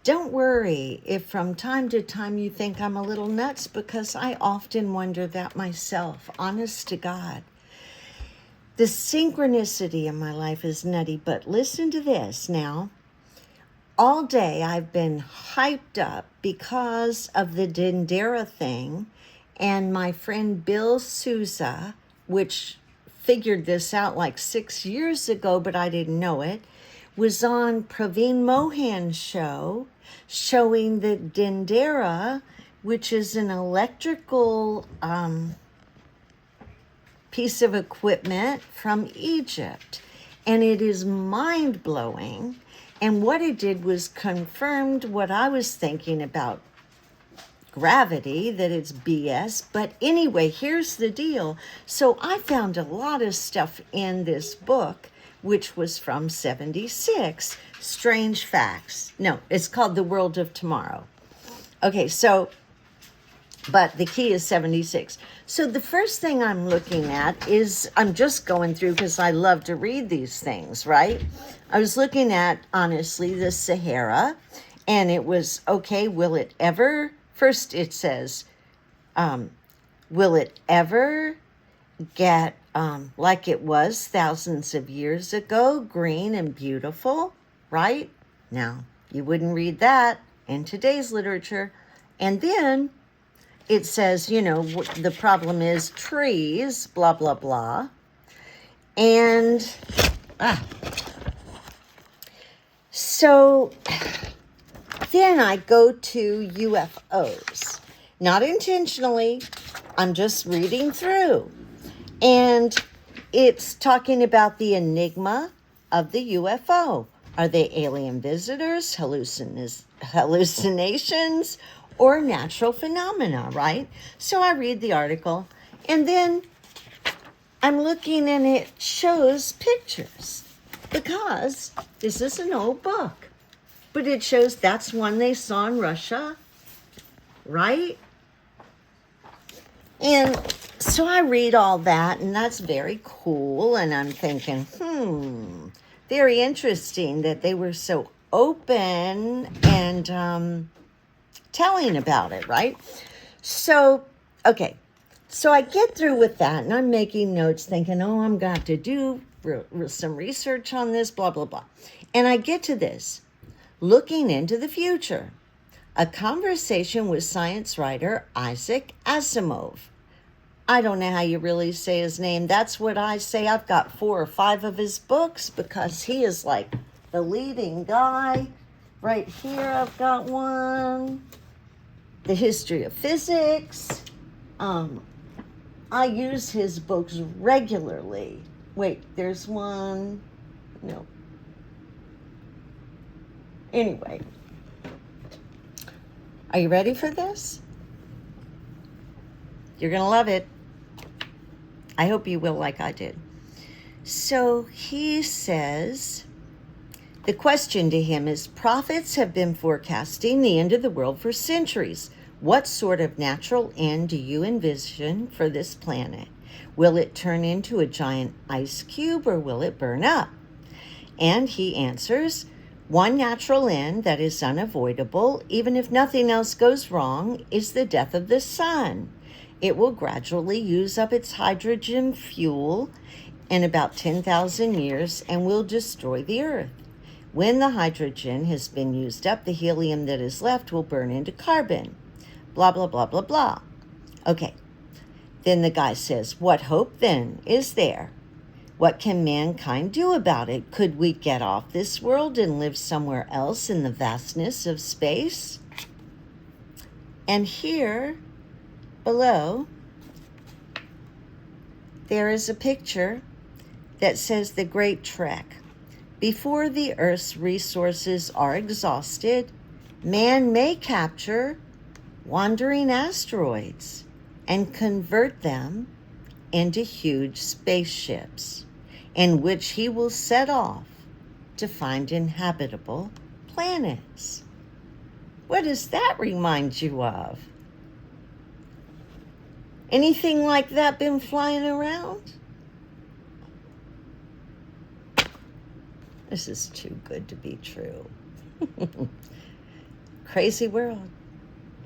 Don't worry if from time to time you think I'm a little nuts, because I often wonder that myself, honest to God. The synchronicity in my life is nutty, but listen to this now. All day I've been hyped up because of the Dendera thing, and my friend Bill Souza, which figured this out like 6 years ago, but I didn't know it, was on Praveen Mohan's show showing the Dendera, which is an electrical piece of equipment from Egypt. And it is mind-blowing. And what it did was confirmed what I was thinking about gravity, that it's BS. But anyway, here's the deal. So I found a lot of stuff in this book, which was from 76, Strange Facts. No, it's called The World of Tomorrow. Okay, so, but the key is 76. So the first thing I'm looking at is, I'm just going through because I love to read these things, right? I was looking at, honestly, the Sahara, and it was, okay, will it ever, first it says, will it ever get like it was thousands of years ago, green and beautiful, right? Now, you wouldn't read that in today's literature. And then it says, you know, the problem is trees, blah, blah, blah. And so then I go to UFOs. Not intentionally, I'm just reading through. And it's talking about the enigma of the UFO. Are they alien visitors, hallucinations, or natural phenomena, right? So I read the article, and then I'm looking, and it shows pictures, because this is an old book. But it shows that's one they saw in Russia, right? And so I read all that, and that's very cool. And I'm thinking, very interesting that they were so open and telling about it, right? So, okay. So I get through with that, and I'm making notes thinking, oh, I'm going to have to do some research on this, blah, blah, blah. And I get to this, looking into the future. A conversation with science writer Isaac Asimov. I don't know how you really say his name. That's what I say. I've got 4 or 5 of his books because he is like the leading guy. Right here I've got one. The History of Physics. I use his books regularly. Wait, there's one. No. Anyway. Are you ready for this? You're going to love it. I hope you will, like I did. So he says, the question to him is, prophets have been forecasting the end of the world for centuries. What sort of natural end do you envision for this planet? Will it turn into a giant ice cube, or will it burn up? And he answers, one natural end that is unavoidable, even if nothing else goes wrong, is the death of the sun. It will gradually use up its hydrogen fuel in about 10,000 years and will destroy the Earth. When the hydrogen has been used up, the helium that is left will burn into carbon. Blah, blah, blah, blah, blah. Okay. Then the guy says, what hope then is there? What can mankind do about it? Could we get off this world and live somewhere else in the vastness of space? And here below, there is a picture that says the Great Trek. Before the Earth's resources are exhausted, man may capture wandering asteroids and convert them into huge spaceships, in which he will set off to find inhabitable planets. What does that remind you of? Anything like that been flying around? This is too good to be true. crazy world.